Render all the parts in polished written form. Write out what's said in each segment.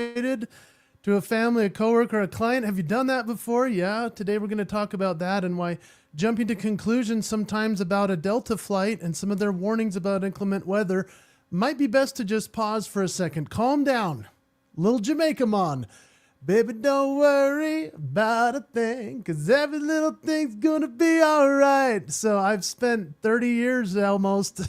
related to a family, a coworker, a client. Have you done that before? Yeah. Today we're going to talk about that and why jumping to conclusions sometimes about a Delta flight and some of their warnings about inclement weather might be best to just pause for a second. Calm down. Little Jamaica Mon. Baby, don't worry about a thing, 'cause every little thing's gonna be all right. So I've spent 30 years almost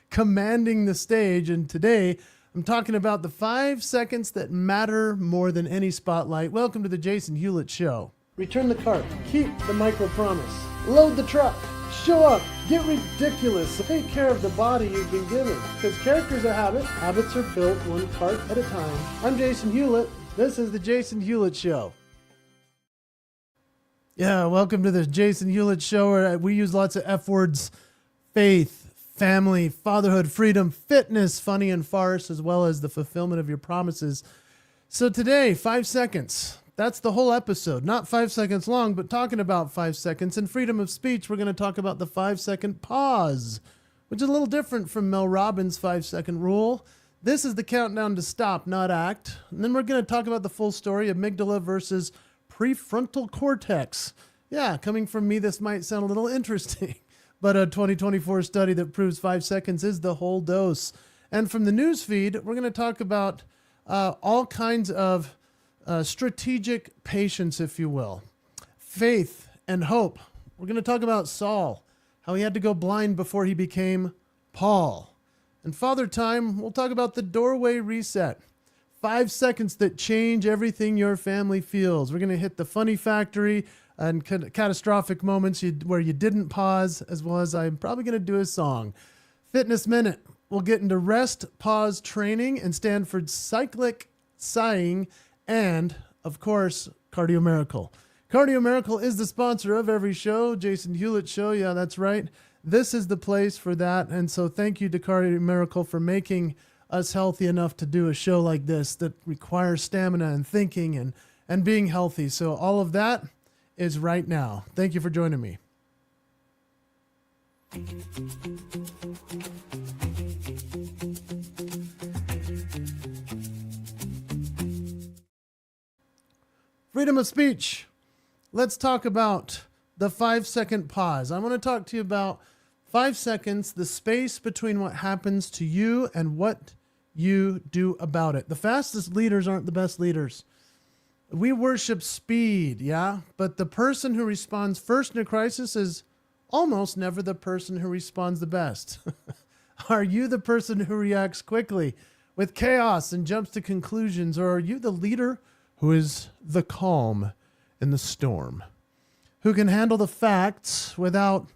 commanding the stage, and today I'm talking about the 5 seconds that matter more than any spotlight. Welcome to the Jason Hewlett Show. Return the cart. Keep the micro promise. Load the truck. Show up. Get ridiculous. Take care of the body you've been given, because character's a habit. Habits are built one cart at a time. I'm Jason Hewlett. This is the Jason Hewlett Show. Yeah, welcome to the Jason Hewlett Show, where we use lots of F words: faith, family, fatherhood, freedom, fitness, funny and farce, as well as the fulfillment of your promises. So today, 5 seconds. That's the whole episode. Not 5 seconds long, but talking about 5 seconds. In freedom of speech, we're going to talk about the 5-second pause, which is a little different from Mel Robbins' 5-second rule. This is the countdown to stop, not act. And then we're going to talk about the full story, amygdala versus prefrontal cortex. Yeah, coming from me, this might sound a little interesting, but a 2024 study that proves 5 seconds is the whole dose. And from the news feed, we're going to talk about all kinds of strategic patience, if you will, faith and hope. We're going to talk about Saul, how he had to go blind before he became Paul. And Father Time, we'll talk about the doorway reset. 5 seconds that change everything your family feels. We're going to hit the funny factory and catastrophic moments where you didn't pause, as well as I'm probably going to do a song. Fitness Minute. We'll get into rest, pause training, and Stanford's Cyclic, Sighing, and, of course, Cardio Miracle. Cardio Miracle is the sponsor of every show. Jason Hewlett Show. Yeah, that's right. This is the place for that. And so thank you to Cardio Miracle for making us healthy enough to do a show like this that requires stamina and thinking and being healthy. So all of that is right now. Thank you for joining me. Freedom of speech. Let's talk about the 5-second pause. I want to talk to you about 5 seconds, the space between what happens to you and what you do about it. The fastest leaders aren't the best leaders. We worship speed, yeah? But the person who responds first in a crisis is almost never the person who responds the best. Are you the person who reacts quickly with chaos and jumps to conclusions, or are you the leader who is the calm in the storm, who can handle the facts without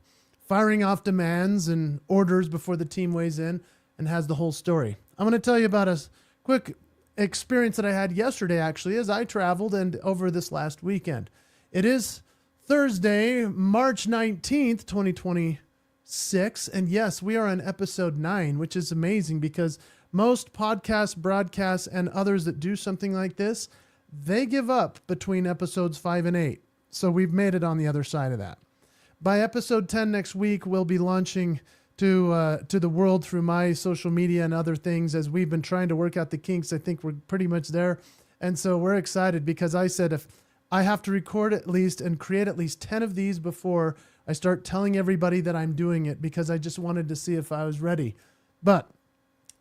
firing off demands and orders before the team weighs in and has the whole story? I'm going to tell you about a quick experience that I had yesterday, actually, as I traveled and over this last weekend. It is Thursday, March 19th, 2026. And yes, we are on episode 9, which is amazing because most podcasts, broadcasts, and others that do something like this, they give up between episodes 5 and 8. So we've made it on the other side of that. By episode 10 next week, we'll be launching to the world through my social media and other things. As we've been trying to work out the kinks, I think we're pretty much there. And so we're excited because I said if I have to record at least and create at least 10 of these before I start telling everybody that I'm doing it, because I just wanted to see if I was ready. But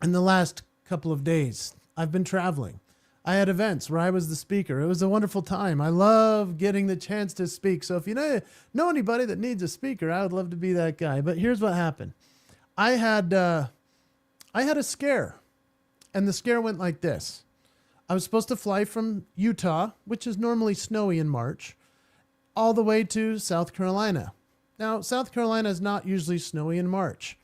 in the last couple of days, I've been traveling. I had events where I was the speaker. It was a wonderful time. I love getting the chance to speak. So if you know anybody that needs a speaker, I would love to be that guy. But here's what happened. I had a scare, and the scare went like this. I was supposed to fly from Utah, which is normally snowy in March, all the way to South Carolina. Now, South Carolina is not usually snowy in March.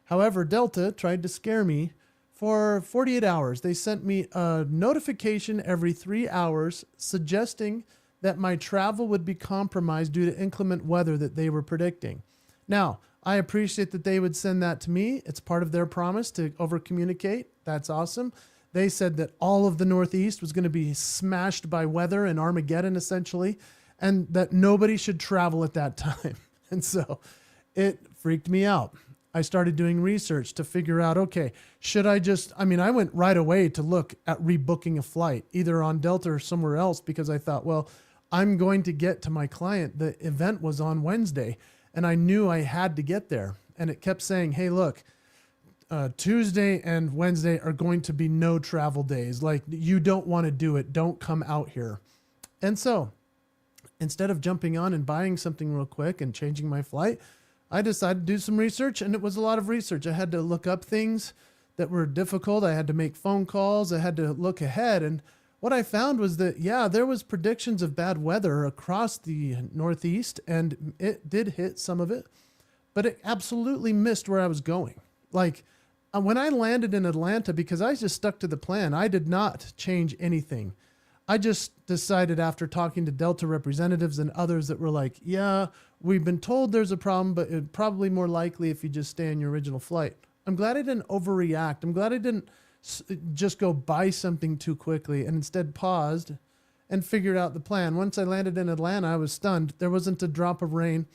However, Delta tried to scare me for 48 hours. They sent me a notification every 3 hours suggesting that my travel would be compromised due to inclement weather that they were predicting. Now, I appreciate that they would send that to me. It's part of their promise to over-communicate. That's awesome. They said that all of the Northeast was going to be smashed by weather and Armageddon, essentially, and that nobody should travel at that time. And so it freaked me out. I started doing research to figure out, okay, I went right away to look at rebooking a flight, either on Delta or somewhere else, because I thought, well, I'm going to get to my client. The event was on Wednesday, and I knew I had to get there. And it kept saying, hey, look, Tuesday and Wednesday are going to be no travel days. Like, you don't want to do it. Don't come out here. And so instead of jumping on and buying something real quick and changing my flight, I decided to do some research, and it was a lot of research. I had to look up things that were difficult. I had to make phone calls. I had to look ahead. And what I found was that, yeah, there was predictions of bad weather across the Northeast, and it did hit some of it, but it absolutely missed where I was going. Like, when I landed in Atlanta, because I just stuck to the plan, I did not change anything. I just decided, after talking to Delta representatives and others that were like, yeah, we've been told there's a problem, but it's probably more likely if you just stay on your original flight. I'm glad I didn't overreact. I'm glad I didn't just go buy something too quickly, and instead paused and figured out the plan. Once I landed in Atlanta, I was stunned. There wasn't a drop of rain.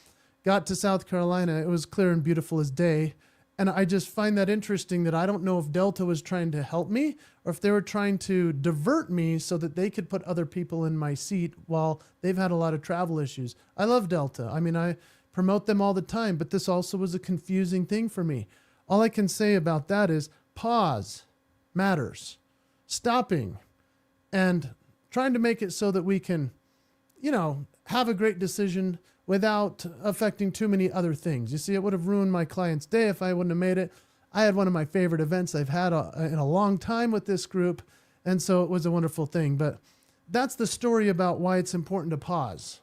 Got to South Carolina. It was clear and beautiful as day. And I just find that interesting, that I don't know if Delta was trying to help me or if they were trying to divert me so that they could put other people in my seat while they've had a lot of travel issues. I love Delta. I mean, I promote them all the time, but this also was a confusing thing for me. All I can say about that is pause matters. Stopping and trying to make it so that we can, have a great decision without affecting too many other things. You see, it would have ruined my client's day if I wouldn't have made it. I had one of my favorite events I've had in a long time with this group, and so it was a wonderful thing. But that's the story about why it's important to pause.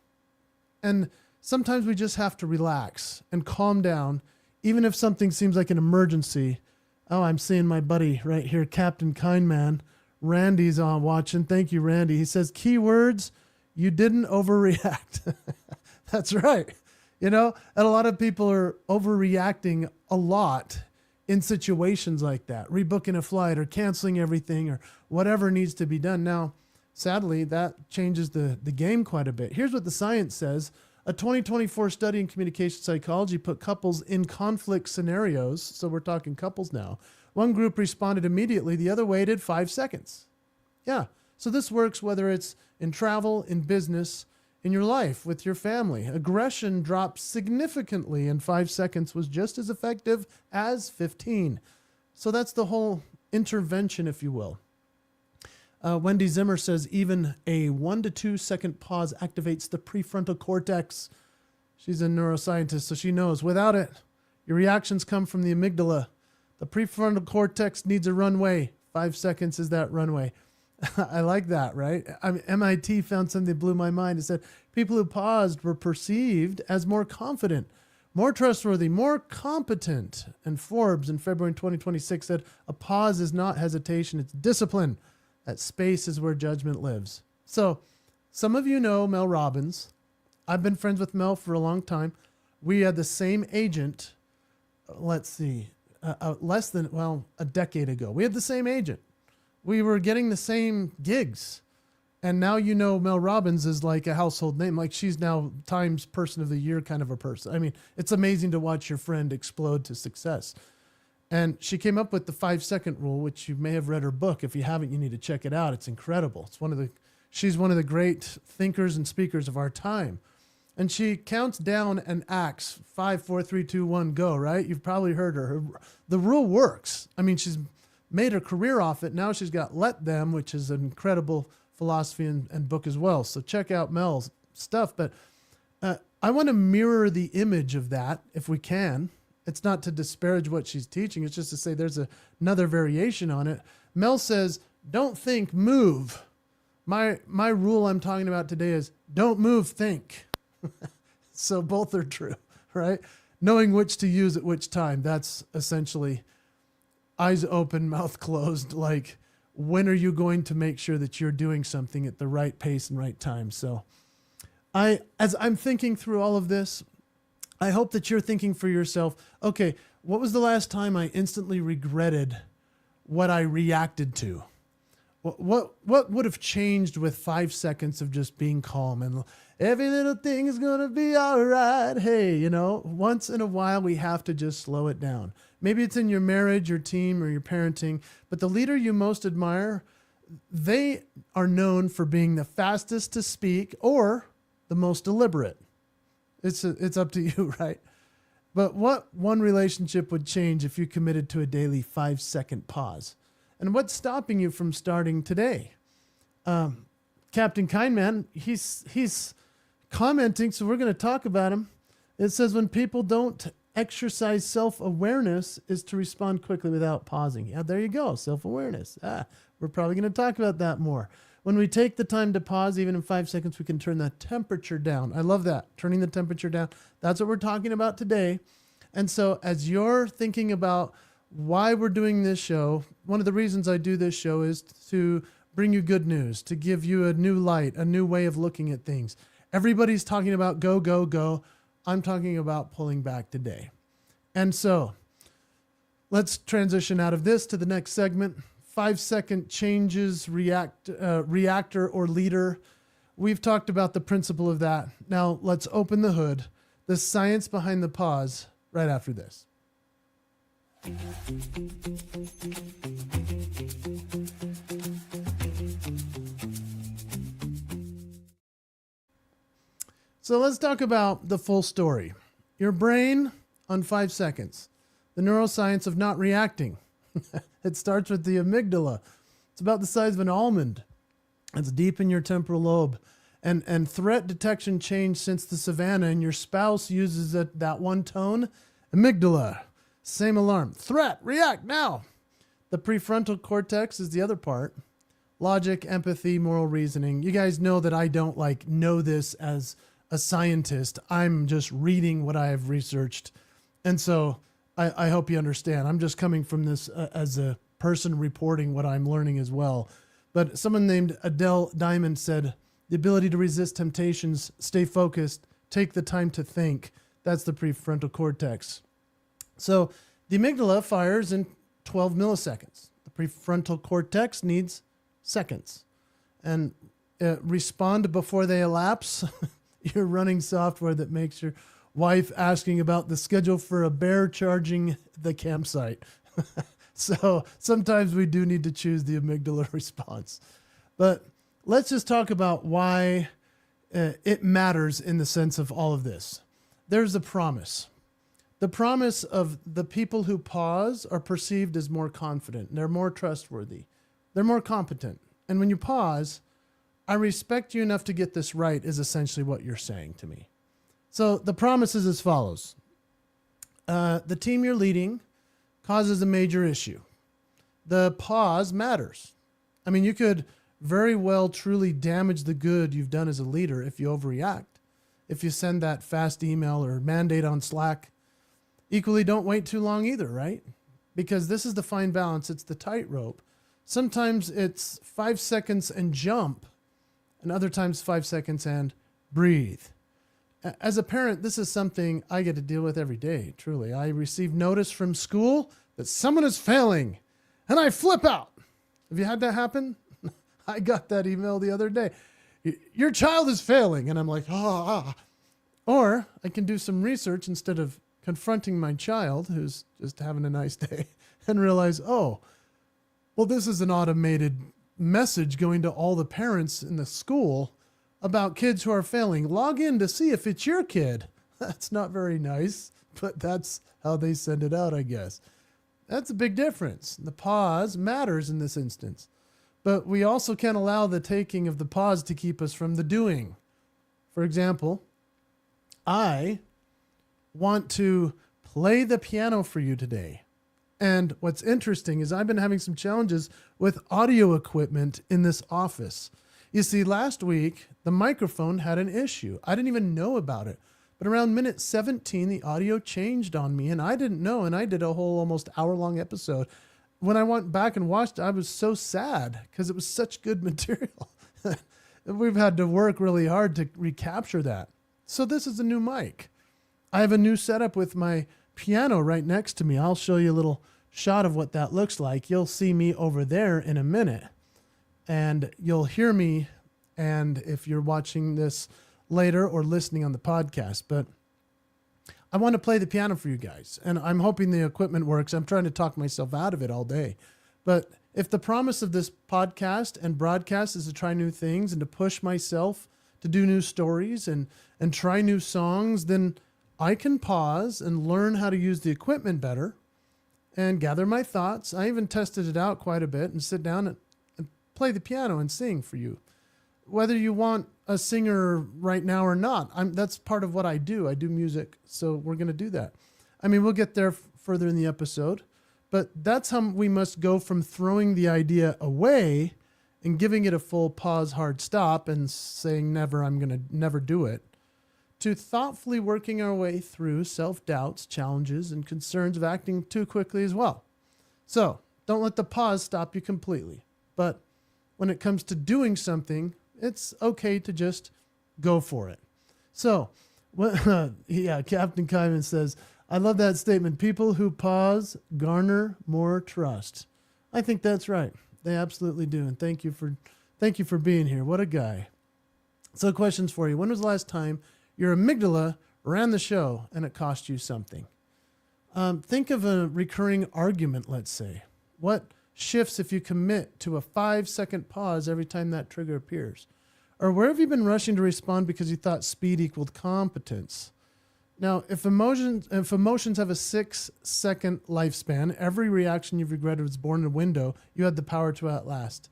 And sometimes we just have to relax and calm down, even if something seems like an emergency. Oh, I'm seeing my buddy right here, Captain Kindman. Randy's on watching. Thank you, Randy. He says, keywords, you didn't overreact. That's right. And a lot of people are overreacting a lot in situations like that, rebooking a flight or canceling everything or whatever needs to be done. Now, sadly, that changes the game quite a bit. Here's what the science says. A 2024 study in communication psychology put couples in conflict scenarios. So we're talking couples now. One group responded immediately. The other waited 5 seconds. Yeah. So this works whether it's in travel, in business, in your life, with your family. Aggression dropped significantly, and 5 seconds was just as effective as 15. So that's the whole intervention, if you will. Wendi Zimmer says even a 1 to 2 second pause activates the prefrontal cortex. She's a neuroscientist, so she knows. Without it, your reactions come from the amygdala. The prefrontal cortex needs a runway. 5 seconds is that runway. I like that, right? MIT found something that blew my mind. It said people who paused were perceived as more confident, more trustworthy, more competent. And Forbes in February 2026 said a pause is not hesitation, it's discipline. That space is where judgment lives. So some of you know Mel Robbins. I've been friends with Mel for a long time. We had the same agent, a decade ago. We had the same agent. We were getting the same gigs. And now Mel Robbins is like a household name. Like, she's now Times Person of the Year kind of a person. I mean, it's amazing to watch your friend explode to success. And she came up with the 5 second rule, which you may have read her book. If you haven't, you need to check it out. It's incredible. She's one of the great thinkers and speakers of our time. And she counts down and acts 5, 4, 3, 2, 1, go, right? You've probably heard her. The rule works. I mean, she's made her career off it. Now she's got Let Them, which is an incredible philosophy and book as well. So check out Mel's stuff. But I want to mirror the image of that if we can. It's not to disparage what she's teaching. It's just to say there's another variation on it. Mel says, don't think, move. My rule I'm talking about today is don't move, think. So both are true, right? Knowing which to use at which time. That's essentially eyes open, mouth closed. Like, when are you going to make sure that you're doing something at the right pace and right time? So as I'm thinking through all of this, I hope that you're thinking for yourself, okay, what was the last time I instantly regretted what I reacted to? What would have changed with 5 seconds of just being calm and every little thing is going to be all right? Hey, once in a while we have to just slow it down. Maybe it's in your marriage, your team, or your parenting, but the leader you most admire, they are known for being the fastest to speak or the most deliberate. It's up to you, right? But what one relationship would change if you committed to a daily 5-second pause? And what's stopping you from starting today? Captain Kindman, he's commenting, so we're going to talk about him. It says when people don't exercise self-awareness is to respond quickly without pausing. Yeah, there you go, self-awareness. We're probably going to talk about that more. When we take the time to pause, even in 5 seconds, we can turn the temperature down. I love that, turning the temperature down. That's what we're talking about today. And so as you're thinking about why we're doing this show, one of the reasons I do this show is to bring you good news, to give you a new light, a new way of looking at things. Everybody's talking about go, go, go. I'm talking about pulling back today. And so let's transition out of this to the next segment. 5-second changes, reactor or leader. We've talked about the principle of that. Now let's open the hood, the science behind the pause, right after this. So let's talk about the full story. Your brain on 5 seconds. The neuroscience of not reacting. It starts with the amygdala. It's about the size of an almond. It's deep in your temporal lobe. And threat detection changed since the savannah, and your spouse uses that one tone. Amygdala. Same alarm. Threat. React now. The prefrontal cortex is the other part. Logic, empathy, moral reasoning. You guys know that I don't know this as a scientist. I'm just reading what I have researched. And so I hope you understand. I'm just coming from this as a person reporting what I'm learning as well. But someone named Adele Diamond said, the ability to resist temptations, stay focused, take the time to think. That's the prefrontal cortex. So the amygdala fires in 12 milliseconds. The prefrontal cortex needs seconds. And respond before they elapse. You're running software that makes your wife asking about the schedule for a bear charging the campsite. So sometimes we do need to choose the amygdala response. But let's just talk about why it matters in the sense of all of this. There's a promise. The promise of the people who pause are perceived as more confident. They're more trustworthy. They're more competent. And when you pause, I respect you enough to get this right is essentially what you're saying to me. So the promise is as follows. The team you're leading causes a major issue. The pause matters. I mean, you could very well truly damage the good you've done as a leader if you overreact. If you send that fast email or mandate on Slack, equally don't wait too long either, right? Because this is the fine balance. It's the tightrope. Sometimes it's 5 seconds and jump, and other times 5 seconds and breathe. As a parent, this is something I get to deal with every day, truly. I receive notice from school that someone is failing, and I flip out. Have you had that happen? I got that email the other day. Your child is failing, and I'm like, ah. Or I can do some research instead of confronting my child, who's just having a nice day, and realize, oh, well, this is an automated message going to all the parents in the school about kids who are failing. Log in to see if it's your kid. That's not very nice, but that's how they send it out, I guess. That's a big difference. The pause matters in this instance, but we also can't allow the taking of the pause to keep us from the doing. For example, I want to play the piano for you today. And what's interesting is I've been having some challenges with audio equipment in this office. You see, last week, the microphone had an issue. I didn't even know about it. But around minute 17, the audio changed on me, and I didn't know, and I did a whole almost hour-long episode. When I went back and watched it, I was so sad because it was such good material. We've had to work really hard to recapture that. So this is a new mic. I have a new setup with my piano right next to me. I'll show you a little shot of what that looks like. You'll see me over there in a minute. and you'll hear me. And if you're watching this later or listening on the podcast, but I want to play the piano for you guys, and I'm hoping the equipment works. I'm trying to talk myself out of it all day. But if the promise of this podcast and broadcast is to try new things and to push myself to do new stories and try new songs, then I can pause and learn how to use the equipment better and gather my thoughts. I even tested it out quite a bit and sit down and play the piano and sing for you. Whether you want a singer right now or not, that's part of what I do. I do music, so we're going to do that. I mean, we'll get there further in the episode, but that's how we must go from throwing the idea away and giving it a full pause, hard stop, and saying never, I'm going to never do it, to thoughtfully working our way through self-doubts, challenges, and concerns of acting too quickly as well. So don't let the pause stop you completely. But when it comes to doing something, it's okay to just go for it. So, Captain Kyman says, I love that statement. People who pause garner more trust. I think that's right. They absolutely do. And thank you for being here. What a guy. So questions for you. When was the last time your amygdala ran the show and it cost you something? Think of a recurring argument, let's say. What shifts if you commit to a 5-second pause every time that trigger appears? Or where have you been rushing to respond because you thought speed equaled competence? Now, if emotions have a 6-second lifespan, every reaction you've regretted was born in a window you had the power to outlast.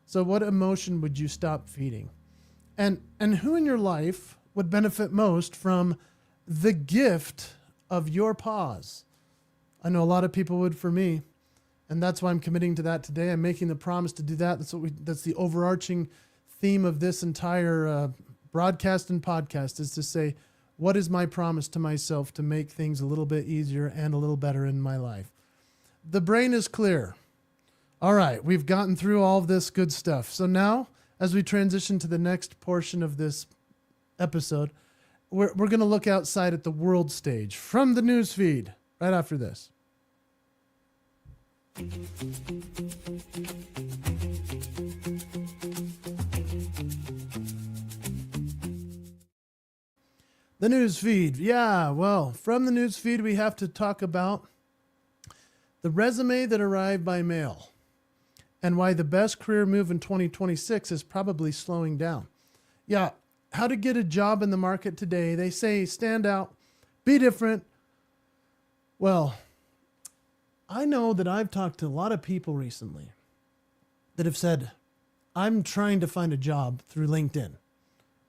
So what emotion would you stop feeding? And who in your life would benefit most from the gift of your pause? I know a lot of people would for me. And that's why I'm committing to that today. I'm making the promise to do that. That's the overarching theme of this entire broadcast and podcast, is to say, what is my promise to myself to make things a little bit easier and a little better in my life? The brain is clear. All right, we've gotten through all of this good stuff. So now, as we transition to the next portion of this episode, we're going to look outside at the world stage from the news feed right after this. The news feed. Yeah, well, from the news feed, we have to talk about the resume that arrived by mail and why the best career move in 2026 is probably slowing down. Yeah, how to get a job in the market today. They say stand out, be different. Well, I know that I've talked to a lot of people recently that have said, I'm trying to find a job through LinkedIn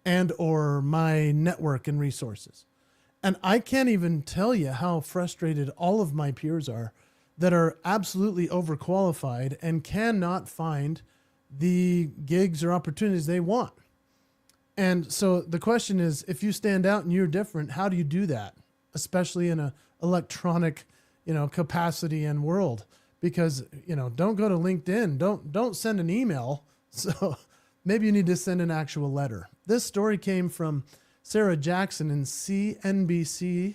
and or my network and resources. And I can't even tell you how frustrated all of my peers are that are absolutely overqualified and cannot find the gigs or opportunities they want. And so the question is, if you stand out and you're different, how do you do that? Especially in a electronic capacity and world, because, don't go to LinkedIn. Don't send an email. So maybe you need to send an actual letter. This story came from Sarah Jackson in CNBC,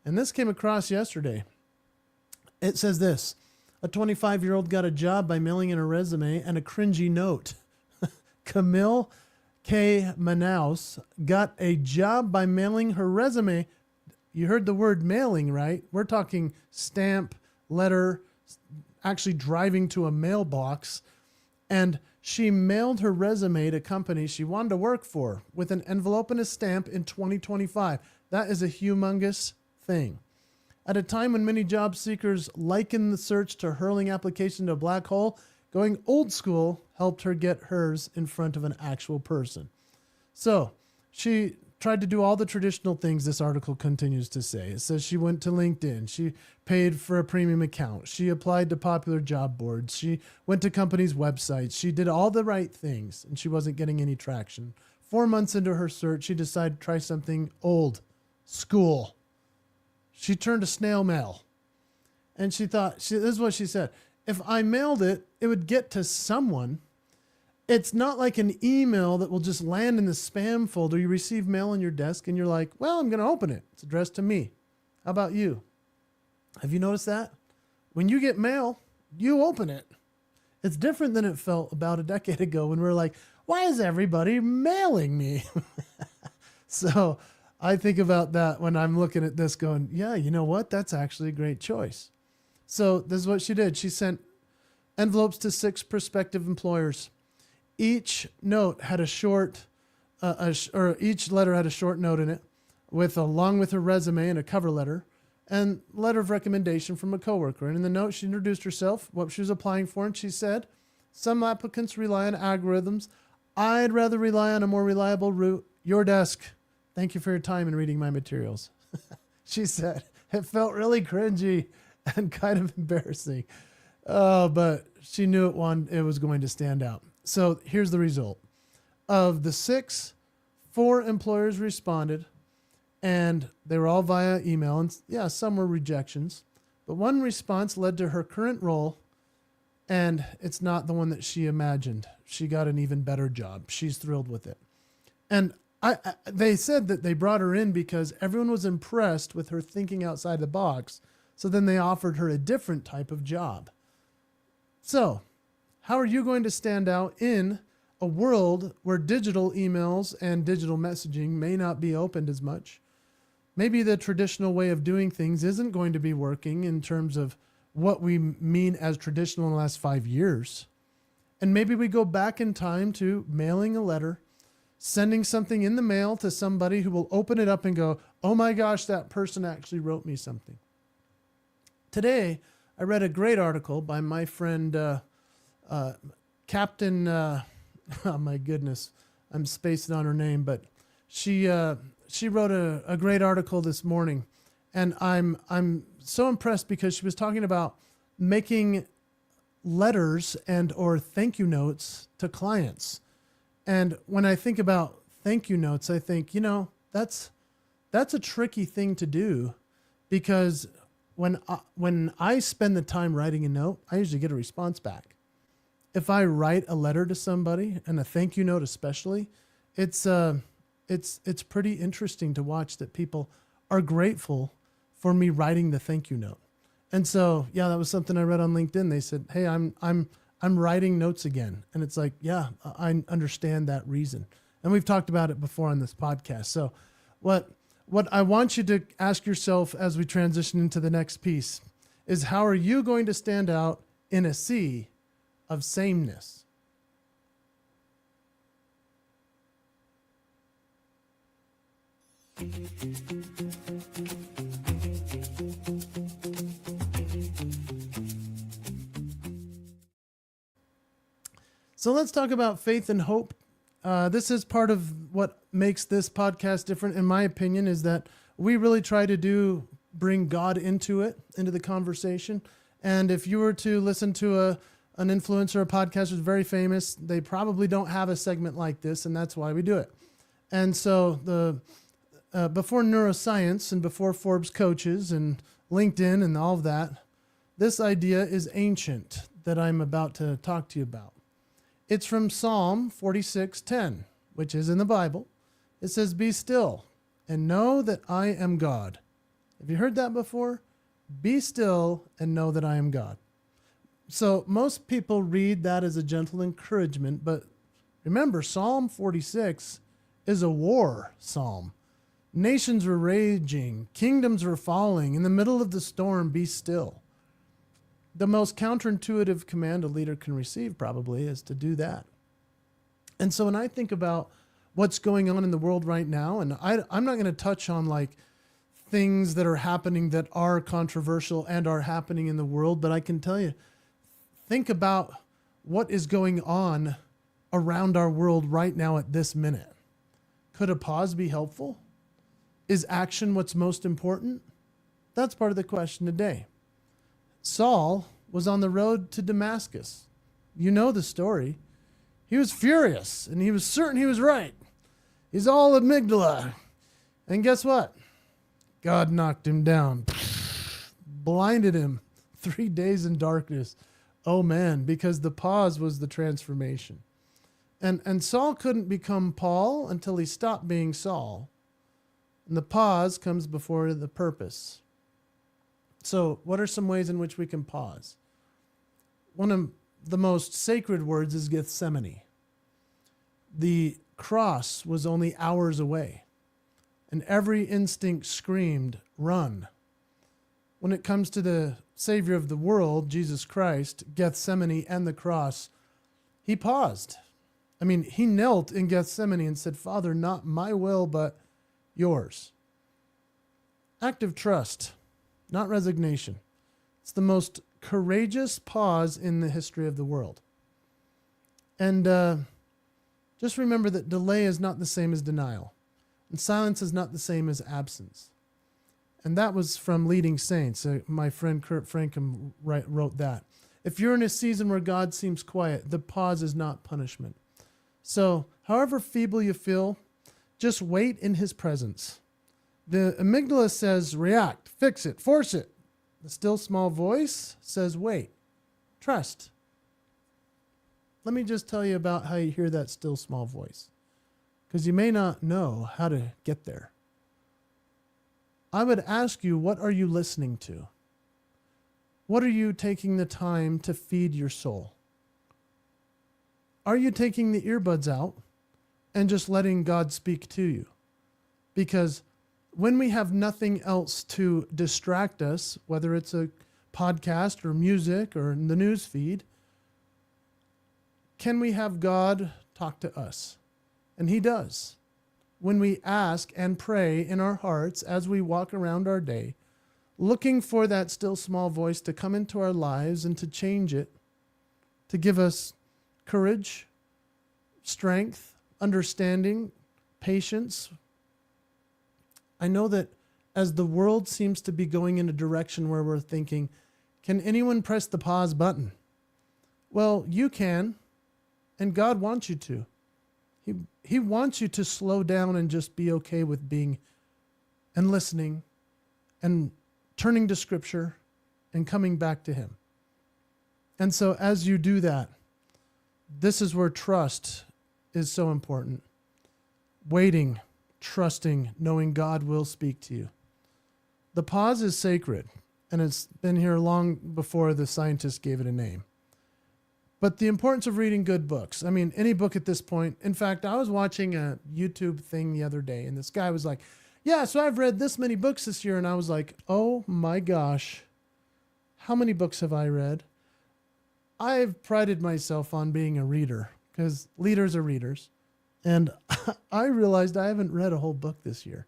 and this came across yesterday. It says this: a 25-year-old got a job by mailing in a resume and a cringy note. Camille K. Manaus got a job by mailing her resume. You heard the word mailing, right? We're talking stamp, letter, actually driving to a mailbox. And she mailed her resume to companies she wanted to work for with an envelope and a stamp in 2025. That is a humongous thing. At a time when many job seekers liken the search to hurling application to a black hole, going old school helped her get hers in front of an actual person. So she tried to do all the traditional things this article continues to say. It says she went to LinkedIn. She paid for a premium account. She applied to popular job boards. She went to companies' websites. She did all the right things, and she wasn't getting any traction. 4 months into her search, she decided to try something old school. She turned to snail mail. And she thought, this is what she said: if I mailed it, it would get to someone. It's not like an email that will just land in the spam folder. You receive mail on your desk and you're like, well, I'm going to open it. It's addressed to me. How about you? Have you noticed that? When you get mail, you open it. It's different than it felt about a decade ago when we were like, why is everybody mailing me? So I think about that when I'm looking at this going, yeah, you know what? That's actually a great choice. So this is what she did. She sent envelopes to 6 prospective employers. Each note had a short, each letter had a short note in it, along with her resume and a cover letter, and letter of recommendation from a coworker. And in the note, she introduced herself, what she was applying for, and she said, "Some applicants rely on algorithms. I'd rather rely on a more reliable route. Your desk. Thank you for your time in reading my materials." She said it felt really cringy and kind of embarrassing. But she knew it was going to stand out. So here's the result. Of the 6, 4 employers responded, and they were all via email. And yeah, some were rejections. But one response led to her current role, and it's not the one that she imagined. She got an even better job. She's thrilled with it. And they said that they brought her in because everyone was impressed with her thinking outside the box. So then they offered her a different type of job. So, how are you going to stand out in a world where digital emails and digital messaging may not be opened as much? Maybe the traditional way of doing things isn't going to be working in terms of what we mean as traditional in the last 5 years. And maybe we go back in time to mailing a letter, sending something in the mail to somebody who will open it up and go, oh my gosh, that person actually wrote me something. Today, I read a great article by my friend, Captain, oh my goodness, I'm spacing on her name, but she wrote a great article this morning, and I'm so impressed because she was talking about making letters and or thank you notes to clients. And when I think about thank you notes, I think, that's a tricky thing to do, because when I spend the time writing a note, I usually get a response back. If I write a letter to somebody, and a thank you note especially, it's pretty interesting to watch that people are grateful for me writing the thank you note. And so, yeah, that was something I read on LinkedIn. They said, "Hey, I'm writing notes again." And it's like, yeah, I understand that reason. And we've talked about it before on this podcast. So what I want you to ask yourself as we transition into the next piece is, how are you going to stand out in a sea of sameness? So let's talk about faith and hope. This is part of what makes this podcast different, in my opinion, is that we really try to bring God into the conversation. And if you were to listen to an influencer, a podcast who's very famous, they probably don't have a segment like this, and that's why we do it. And so before Neuroscience and before Forbes Coaches and LinkedIn and all of that, this idea is ancient that I'm about to talk to you about. It's from Psalm 46:10, which is in the Bible. It says, "Be still and know that I am God." Have you heard that before? Be still and know that I am God. So most people read that as a gentle encouragement, but remember, Psalm 46 is a war psalm. Nations were raging, kingdoms were falling. In the middle of the storm, be still. The most counterintuitive command a leader can receive probably is to do that. And so when I think about what's going on in the world right now, and I'm not going to touch on like things that are happening that are controversial and are happening in the world, but I can tell you, think about what is going on around our world right now at this minute. Could a pause be helpful? Is action what's most important? That's part of the question today. Saul was on the road to Damascus. You know the story. He was furious, and he was certain he was right. He's all amygdala. And guess what? God knocked him down, blinded him, 3 days in darkness. Oh man, because the pause was the transformation. And Saul couldn't become Paul until he stopped being Saul. And the pause comes before the purpose. So what are some ways in which we can pause? One of the most sacred words is Gethsemane. The cross was only hours away, and every instinct screamed, run. When it comes to the Savior of the world, Jesus Christ, Gethsemane and the cross, he paused. I mean, he knelt in Gethsemane and said, Father, not my will, but yours. Active trust, not resignation. It's the most courageous pause in the history of the world. And just remember that delay is not the same as denial, and silence is not the same as absence. And that was from Leading Saints. My friend Kurt Frankham wrote that. If you're in a season where God seems quiet, the pause is not punishment. So, however feeble you feel, just wait in his presence. The amygdala says react, fix it, force it. The still small voice says wait, trust. Let me just tell you about how you hear that still small voice, because you may not know how to get there. I would ask you, what are you listening to? What are you taking the time to feed your soul? Are you taking the earbuds out and just letting God speak to you? Because when we have nothing else to distract us, whether it's a podcast or music or in the news feed, can we have God talk to us? And he does. When we ask and pray in our hearts as we walk around our day, looking for that still small voice to come into our lives and to change it, to give us courage, strength, understanding, patience. I know that as the world seems to be going in a direction where we're thinking, can anyone press the pause button? Well, you can, and God wants you to. He wants you to slow down and just be okay with being and listening and turning to Scripture and coming back to him. And so as you do that, this is where trust is so important. Waiting, trusting, knowing God will speak to you. The pause is sacred, and it's been here long before the scientists gave it a name. But the importance of reading good books. I mean, any book at this point. In fact, I was watching a YouTube thing the other day, and this guy was like, yeah, so I've read this many books this year. And I was like, oh my gosh, how many books have I read? I've prided myself on being a reader, because leaders are readers. And I realized I haven't read a whole book this year.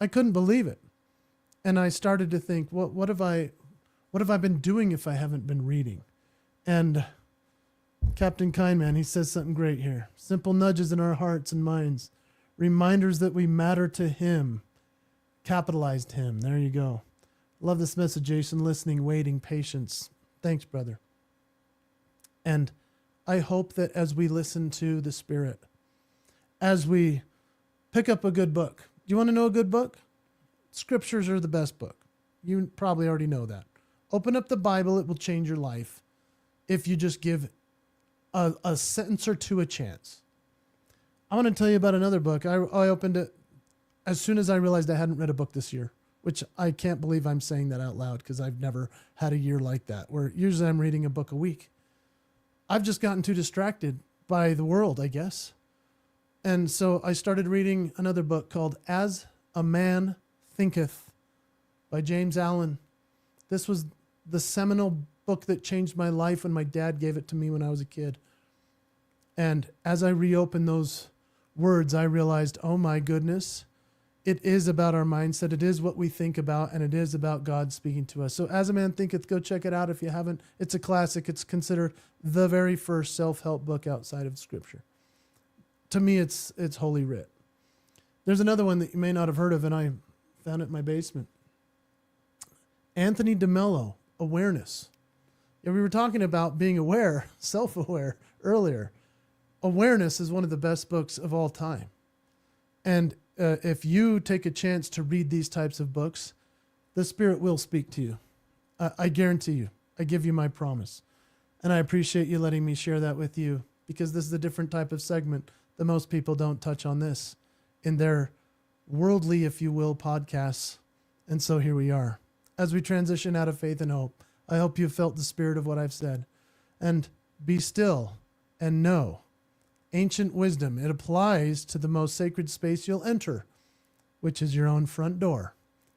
I couldn't believe it. And I started to think, what have I been doing if I haven't been reading? And Captain Kindman, he says something great here. Simple nudges in our hearts and minds. Reminders that we matter to him. Capitalized him. There you go. Love this message, Jason. Listening, waiting, patience. Thanks, brother. And I hope that as we listen to the Spirit, as we pick up a good book. Do you want to know a good book? Scriptures are the best book. You probably already know that. Open up the Bible. It will change your life if you just give a sentence or two a chance. I want to tell you about another book. I opened it as soon as I realized I hadn't read a book this year, which I can't believe I'm saying that out loud, because I've never had a year like that, where usually I'm reading a book a week. I've just gotten too distracted by the world, I guess. And so I started reading another book called As a Man Thinketh by James Allen. This was the seminal book that changed my life when my dad gave it to me when I was a kid. And as I reopened those words, I realized, oh my goodness, it is about our mindset. It is what we think about, and it is about God speaking to us. So As a Man Thinketh, go check it out if you haven't. It's a classic. It's considered the very first self-help book outside of Scripture. To me, it's Holy Writ. There's another one that you may not have heard of, and I found it in my basement. Anthony DeMello, Awareness. Yeah, we were talking about being aware, self-aware earlier. Awareness is one of the best books of all time. And if you take a chance to read these types of books, the Spirit will speak to you. I guarantee you. I give you my promise. And I appreciate you letting me share that with you, because this is a different type of segment that most people don't touch on this in their worldly, if you will, podcasts. And so here we are. As we transition out of faith and hope, I hope you've felt the spirit of what I've said. And Be still and know. Ancient wisdom. It applies to the most sacred space you'll enter, which is your own front door.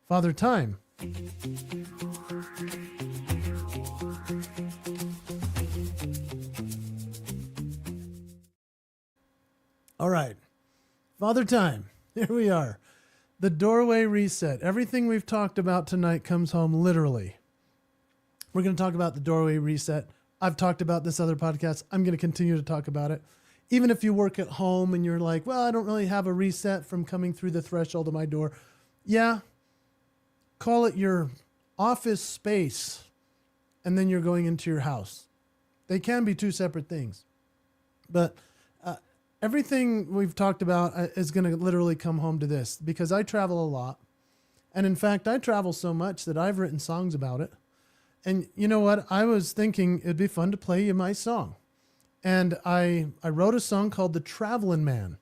Father Time. All right. Father Time. Here we are. The doorway reset. Everything we've talked about tonight comes home literally. We're going to talk about the doorway reset. I've talked about this other podcast. I'm going to continue to talk about it. Even if you work at home and you're like, well, I don't really have a reset from coming through the threshold of my door. Yeah. Call it your office space, and then you're going into your house. They can be two separate things. But everything we've talked about is going to literally come home to this, because I travel a lot. And in fact, I travel so much that I've written songs about it. And you know what? I was thinking it'd be fun to play you my song. And I wrote a song called The Traveling Man,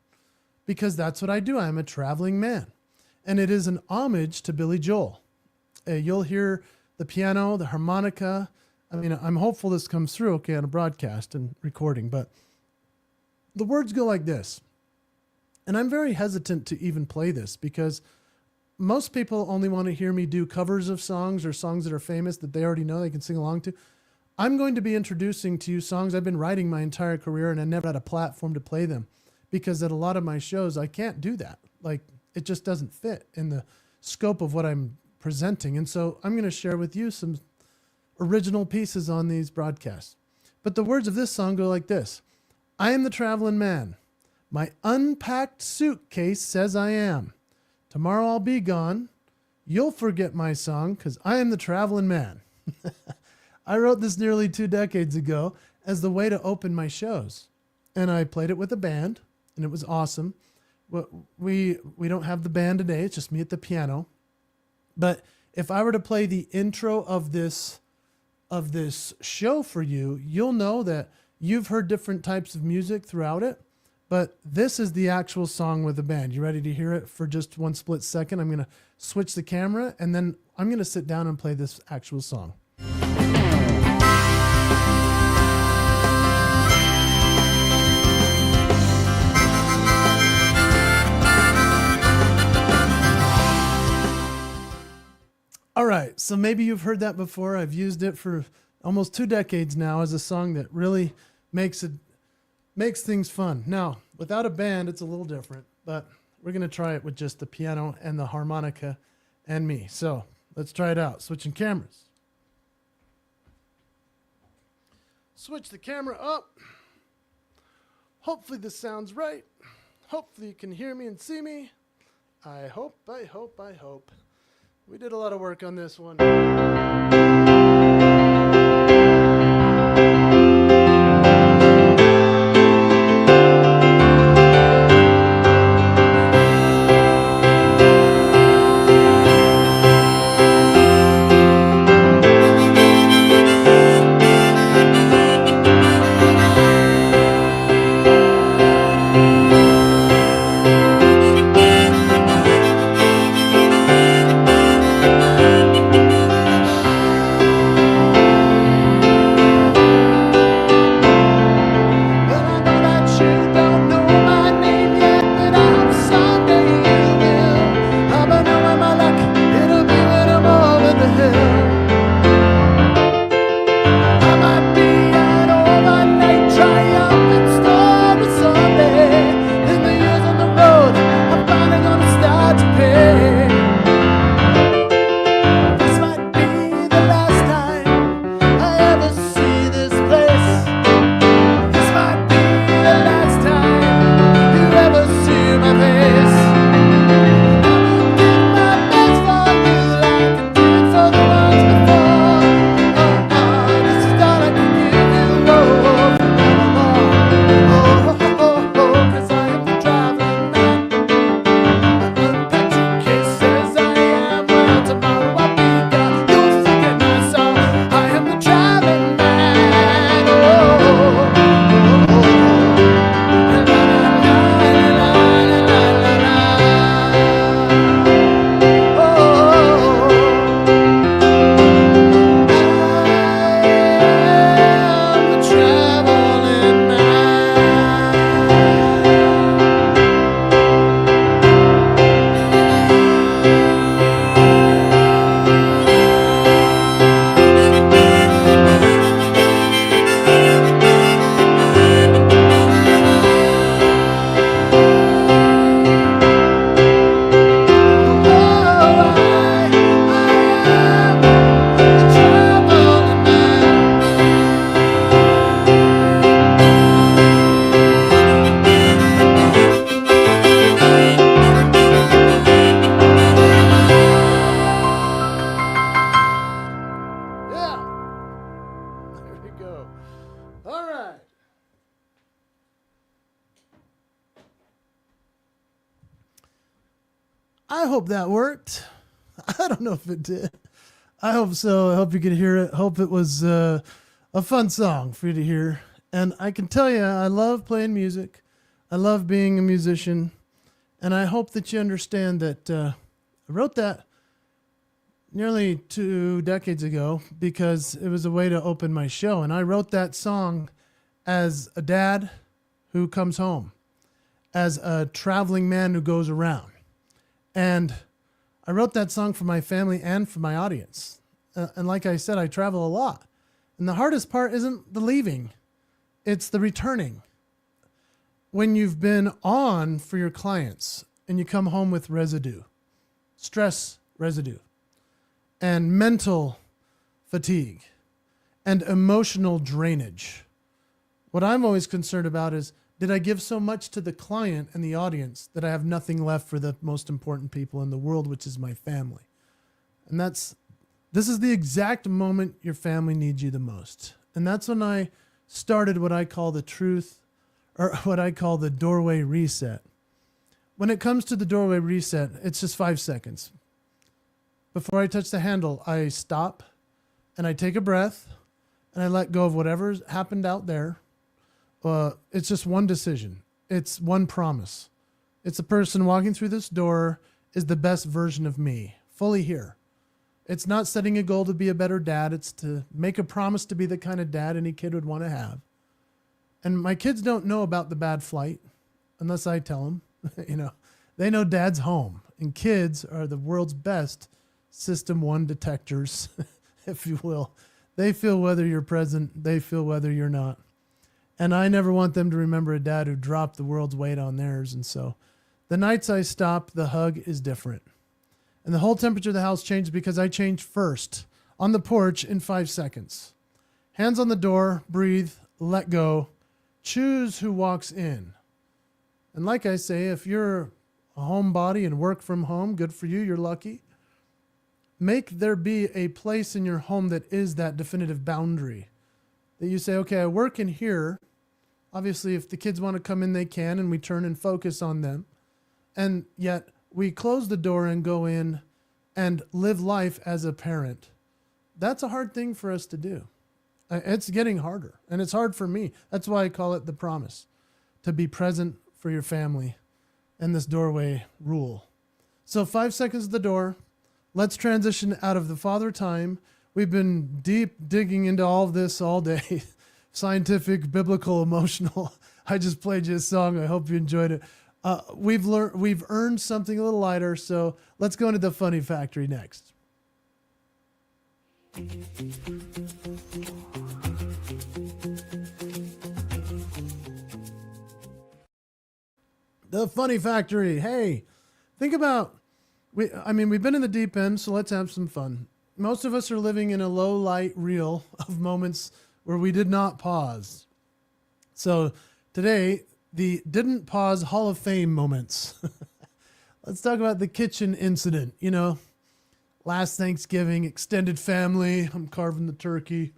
because that's what I do. I'm a traveling man. And it is an homage to Billy Joel. You'll hear the piano, the harmonica. I mean, I'm hopeful this comes through okay on a broadcast and recording, but the words go like this. And I'm very hesitant to even play this, because most people only want to hear me do covers of songs or songs that are famous that they already know they can sing along to. I'm going to be introducing to you songs I've been writing my entire career, and I never had a platform to play them, because at a lot of my shows, I can't do that. Like, it just doesn't fit in the scope of what I'm presenting. And so I'm going to share with you some original pieces on these broadcasts. But the words of this song go like this. I am the traveling man. My unpacked suitcase says I am. Tomorrow I'll be gone. You'll forget my song, because I am the traveling man. I wrote this nearly 2 decades ago as the way to open my shows. And I played it with a band, and it was awesome. We don't have the band today. It's just me at the piano. But if I were to play the intro of this show for you, you'll know that you've heard different types of music throughout it. But this is the actual song with the band. You ready to hear it for just one split second? I'm going to switch the camera, and then I'm going to sit down and play this actual song. All right, so maybe you've heard that before. I've used it for almost 2 decades now as a song that really makes things fun. Now, without a band, it's a little different, but we're going to try it with just the piano and the harmonica and me. So let's try it out. Switching cameras. Switch the camera up. Hopefully this sounds right. Hopefully you can hear me and see me. I hope. We did a lot of work on this one. go. All right. I hope that worked. I don't know if it did. I hope so. I hope you could hear it. Hope it was a fun song for you to hear. And I can tell you, I love playing music. I love being a musician. And I hope that you understand that I wrote that nearly 2 decades ago because it was a way to open my show. And I wrote that song as a dad who comes home, as a traveling man who goes around. And I wrote that song for my family and for my audience. And like I said, I travel a lot. And the hardest part isn't the leaving. It's the returning. When you've been on for your clients and you come home with residue, stress residue, and mental fatigue, and emotional drainage. What I'm always concerned about is, did I give so much to the client and the audience that I have nothing left for the most important people in the world, which is my family? And this is the exact moment your family needs you the most. And that's when I started what I call the truth, or what I call the doorway reset. When it comes to the doorway reset, it's just 5 seconds. Before I touch the handle, I stop and I take a breath and I let go of whatever's happened out there. It's just one decision. It's one promise. It's a person walking through this door is the best version of me, fully here. It's not setting a goal to be a better dad. It's to make a promise to be the kind of dad any kid would want to have. And my kids don't know about the bad flight unless I tell them. They know dad's home, and kids are the world's best System 1 detectors, if you will. They feel whether you're present. They feel whether you're not. And I never want them to remember a dad who dropped the world's weight on theirs. And so the nights I stop, the hug is different. And the whole temperature of the house changed because I changed first on the porch in 5 seconds. Hands on the door, breathe, let go, choose who walks in. And like I say, if you're a homebody and work from home, good for you, you're lucky. Make there be a place in your home that is that definitive boundary. That you say, okay, I work in here. Obviously, if the kids want to come in, they can, and we turn and focus on them. And yet we close the door and go in and live life as a parent. That's a hard thing for us to do. It's getting harder, and it's hard for me. That's why I call it the promise, to be present for your family and this doorway rule. So 5 seconds at the door. Let's transition out of the father time. We've been deep digging into all of this all day. Scientific, biblical, emotional. I just played you a song. I hope you enjoyed it. We've earned something a little lighter. So let's go into the funny factory next. The funny factory. Hey, think about, we've been in the deep end, so let's have some fun. Most of us are living in a low light reel of moments where we did not pause. So today, the didn't pause Hall of Fame moments. Let's talk about the kitchen incident. Last Thanksgiving, extended family. I'm carving the turkey.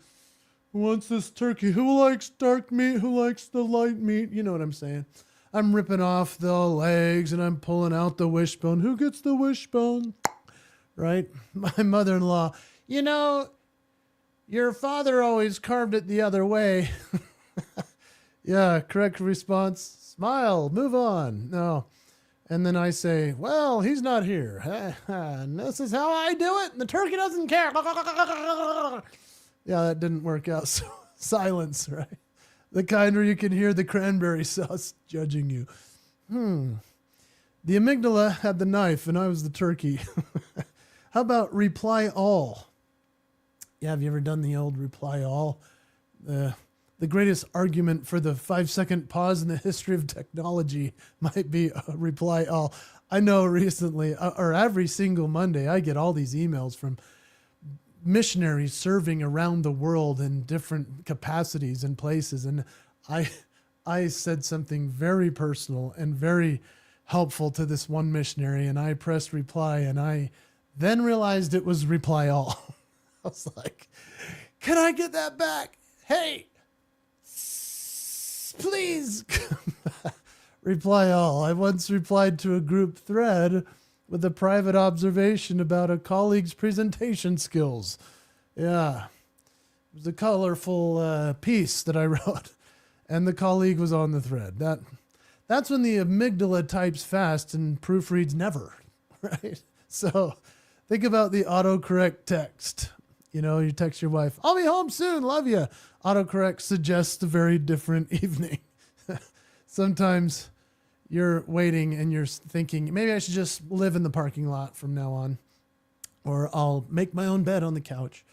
Who wants this turkey? Who likes dark meat? Who likes the light meat? You know what I'm saying. I'm ripping off the legs and I'm pulling out the wishbone. Who gets the wishbone? Right? My mother-in-law, your father always carved it the other way. Yeah, correct response. Smile, move on. No. And then I say, well, he's not here. And this is how I do it. And the turkey doesn't care. Yeah, that didn't work out. So silence, right? The kind where you can hear the cranberry sauce judging you. The amygdala had the knife and I was the turkey. How about reply all? Yeah, have you ever done the old reply all? The greatest argument for the 5-second pause in the history of technology might be reply all. I know recently, or every single Monday, I get all these emails from missionaries serving around the world in different capacities and places. And I said something very personal and very helpful to this one missionary, and I pressed reply, and I then realized it was reply all. I was like, can I get that back? Hey, please reply all. I once replied to a group thread with a private observation about a colleague's presentation skills. Yeah, it was a colorful piece that I wrote, and the colleague was on the thread. That's when the amygdala types fast and proofreads never, right? So think about the autocorrect text. You text your wife, "I'll be home soon, love you." Autocorrect suggests a very different evening. Sometimes you're waiting and you're thinking, maybe I should just live in the parking lot from now on, or I'll make my own bed on the couch.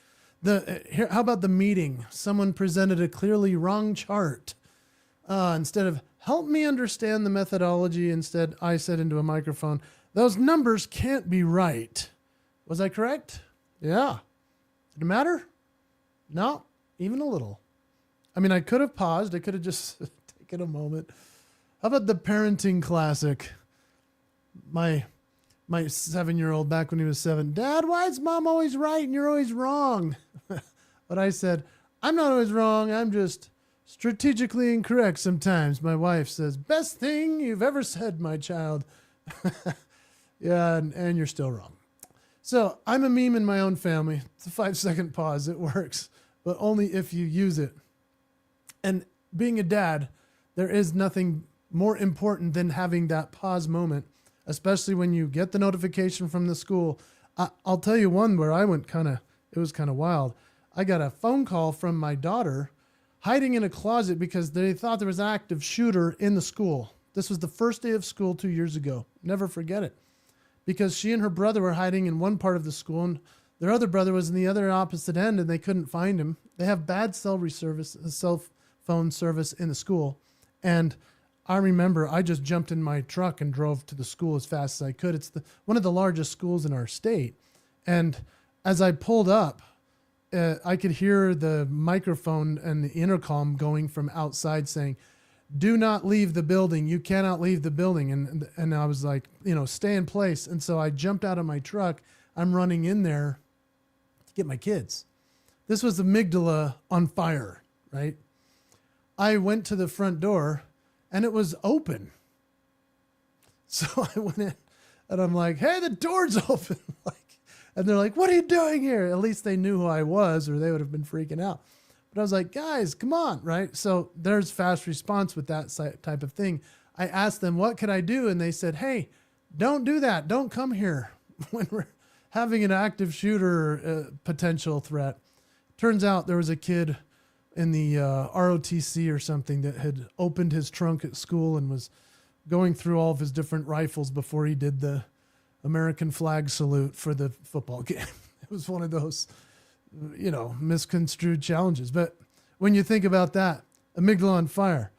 How about the meeting? Someone presented a clearly wrong chart. Instead of "help me understand the methodology," instead I said into a microphone, "Those numbers can't be right." Was I correct? Yeah. Did it matter? No, even a little. I mean, I could have paused. I could have just taken a moment. How about the parenting classic? My 7-year-old, back when he was 7, "Dad, why is mom always right and you're always wrong?" But I said, "I'm not always wrong. I'm just strategically incorrect sometimes." My wife says, "Best thing you've ever said, my child." Yeah, and you're still wrong. So I'm a meme in my own family. It's a 5-second pause. It works, but only if you use it. And being a dad, there is nothing more important than having that pause moment, especially when you get the notification from the school. I'll tell you one where I went it was kind of wild. I got a phone call from my daughter hiding in a closet because they thought there was an active shooter in the school. This was the first day of school 2 years ago. Never forget it. Because she and her brother were hiding in one part of the school and their other brother was in the other opposite end and they couldn't find him. They have bad cell phone service in the school. And I remember I just jumped in my truck and drove to the school as fast as I could. It's one of the largest schools in our state. And as I pulled up, I could hear the microphone and the intercom going from outside saying, "Do not leave the building. You cannot leave the building." And I was like, stay in place. And so I jumped out of my truck. I'm running in there to get my kids. This was amygdala on fire, right? I went to the front door and it was open. So I went in and I'm like, "Hey, the door's open." And they're like, "What are you doing here?" At least they knew who I was or they would have been freaking out. But I was like, "Guys, come on," right? So there's fast response with that type of thing. I asked them, "What could I do?" And they said, "Hey, don't do that. Don't come here when we're having an active shooter potential threat." Turns out there was a kid in the ROTC or something that had opened his trunk at school and was going through all of his different rifles before he did the American flag salute for the football game. It was one of those misconstrued challenges. But when you think about that, amygdala on fire,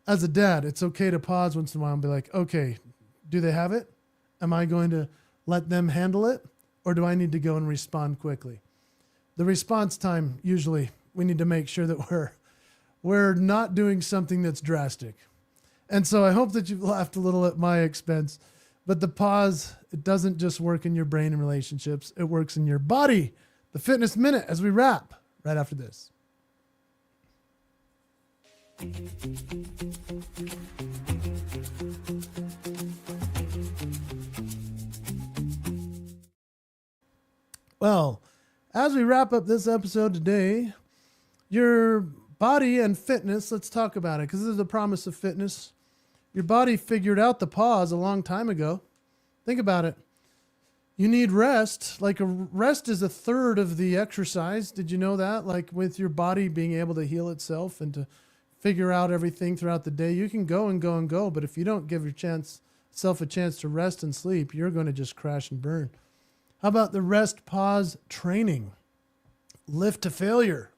as a dad, it's okay to pause once in a while and be like, "Okay, do they have it? Am I going to let them handle it? Or do I need to go and respond quickly?" The response time, usually we need to make sure that we're not doing something that's drastic. And so I hope that you've laughed a little at my expense, but the pause, it doesn't just work in your brain and relationships. It works in your body. The Fitness Minute as we wrap right after this. Well, as we wrap up this episode today, your body and fitness, let's talk about it because this is the promise of fitness. Your body figured out the pause a long time ago. Think about it. You need rest. Like rest is a third of the exercise. Did you know that? Like with your body being able to heal itself and to figure out everything throughout the day, you can go and go and go. But if you don't give yourself a chance to rest and sleep, you're going to just crash and burn. How about the rest pause training? Lift to failure.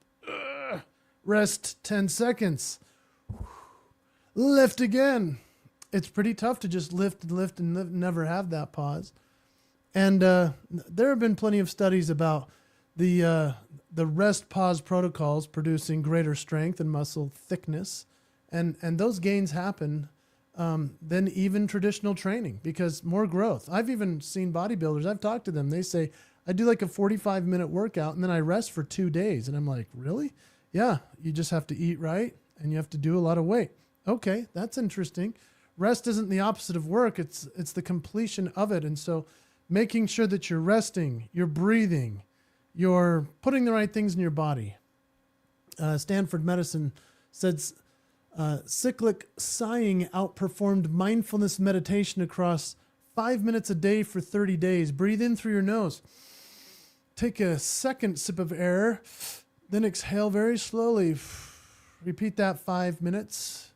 Rest 10 seconds. Lift again. It's pretty tough to just lift and never have that pause. And there have been plenty of studies about the rest pause protocols producing greater strength and muscle thickness. And those gains happen than even traditional training because more growth. I've even seen bodybuilders, I've talked to them. They say, I do like a 45-minute workout and then I rest for 2 days. And I'm like, really? Yeah, you just have to eat right and you have to do a lot of weight. Okay, that's interesting. Rest isn't the opposite of work. It's the completion of it. And so making sure that you're resting, you're breathing, you're putting the right things in your body. Stanford Medicine says Cyclic Sighing outperformed mindfulness meditation across 5 minutes a day for 30 days. Breathe in through your nose. Take a second sip of air, then exhale very slowly. Repeat that 5 minutes.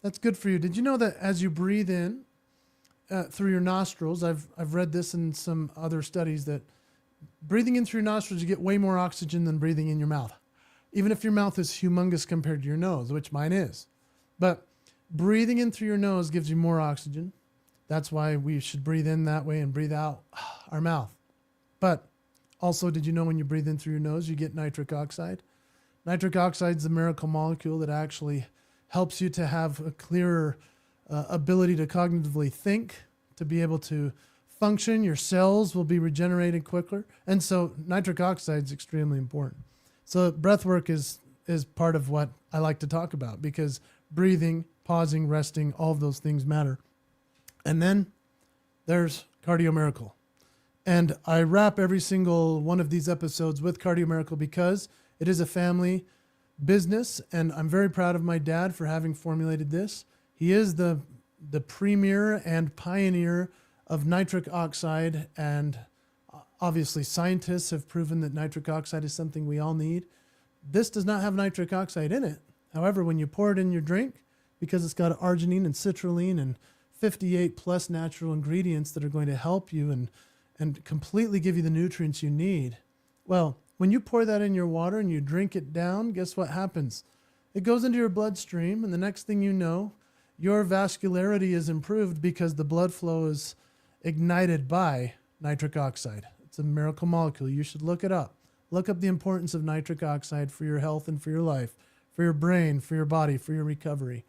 That's good for you. Did you know that as you breathe in through your nostrils, I've read this in some other studies, that breathing in through your nostrils, you get way more oxygen than breathing in your mouth. Even if your mouth is humongous compared to your nose, which mine is. But breathing in through your nose gives you more oxygen. That's why we should breathe in that way and breathe out our mouth. But also, did you know when you breathe in through your nose, you get nitric oxide? Nitric oxide is the miracle molecule that actually helps you to have a clearer ability to cognitively think, to be able to function. Your cells will be regenerated quicker. And so nitric oxide is extremely important. So breath work is part of what I like to talk about, because breathing, pausing, resting, all of those things matter. And then there's Cardio Miracle. And I wrap every single one of these episodes with Cardio Miracle because it is a family business, and I'm very proud of my dad for having formulated this. He is the premier and pioneer of nitric oxide, and obviously scientists have proven that nitric oxide is something we all need. This does not have nitric oxide in it. However, when you pour it in your drink, because it's got arginine and citrulline and 58 plus natural ingredients that are going to help you and completely give you the nutrients you need. Well, when you pour that in your water and you drink it down, guess what happens? It goes into your bloodstream, and the next thing you know, your vascularity is improved because the blood flow is ignited by nitric oxide. It's a miracle molecule. You should look it up. Look up the importance of nitric oxide for your health and for your life, for your brain, for your body, for your recovery.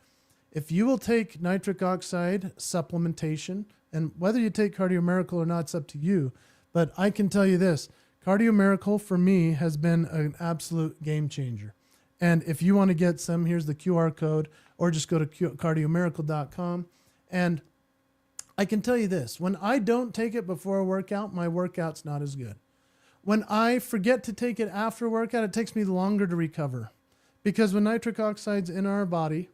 If you will take nitric oxide supplementation, and whether you take Cardio Miracle or not, it's up to you. But I can tell you this, Cardio Miracle for me has been an absolute game changer. And if you want to get some, here's the QR code, or just go to cardiomiracle.com. And I can tell you this, when I don't take it before a workout, my workout's not as good. When I forget to take it after a workout, it takes me longer to recover. Because when nitric oxide's in our body,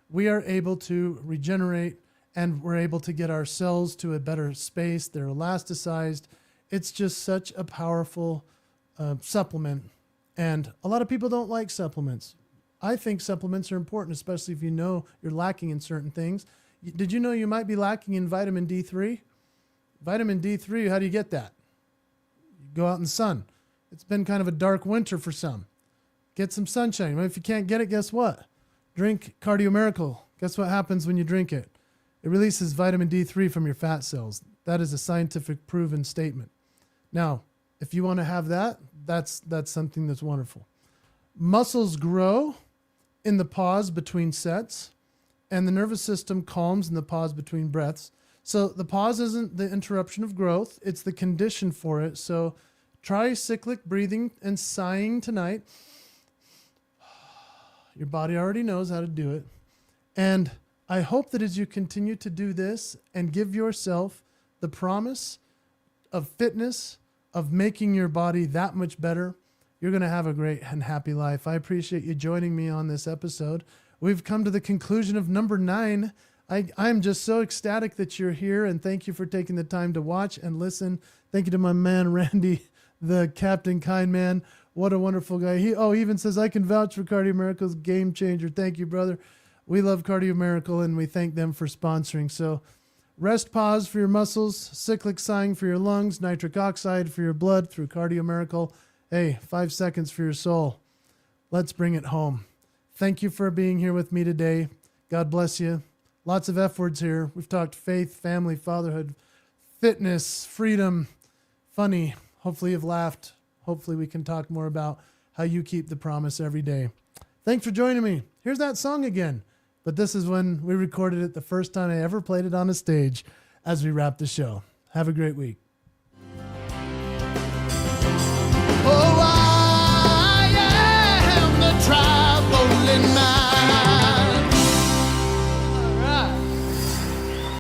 we are able to regenerate, and we're able to get our cells to a better space. They're elasticized. It's just such a powerful supplement. And a lot of people don't like supplements. I think supplements are important, especially if you know you're lacking in certain things. Did you know you might be lacking in vitamin D3? Vitamin D3, how do you get that? You go out in the sun. It's been kind of a dark winter for some. Get some sunshine. Well, if you can't get it, guess what? Drink Cardio Miracle. Guess what happens when you drink it? It releases vitamin D3 from your fat cells. That is a scientific proven statement. Now, if you want to have that, that's something that's wonderful. Muscles grow in the pause between sets, and the nervous system calms in the pause between breaths. So the pause isn't the interruption of growth, it's the condition for it. So try cyclic breathing and sighing tonight. Your body already knows how to do it. And I hope that as you continue to do this and give yourself the promise of fitness, of making your body that much better, you're going to have a great and happy life. I appreciate you joining me on this episode. We've come to the conclusion of number 9. I'm just so ecstatic that you're here, and thank you for taking the time to watch and listen. Thank you to my man, Randy, the Captain Kind Man. What a wonderful guy. He even says, I can vouch for Cardio Miracle's game changer. Thank you, brother. We love Cardio Miracle, and we thank them for sponsoring. So rest, pause for your muscles, cyclic sighing for your lungs, nitric oxide for your blood through Cardio Miracle. Hey, 5 seconds for your soul. Let's bring it home. Thank you for being here with me today. God bless you. Lots of F words here. We've talked faith, family, fatherhood, fitness, freedom, funny. Hopefully you've laughed. Hopefully we can talk more about how you keep the promise every day. Thanks for joining me. Here's that song again. But this is when we recorded it the first time I ever played it on a stage as we wrap the show. Have a great week.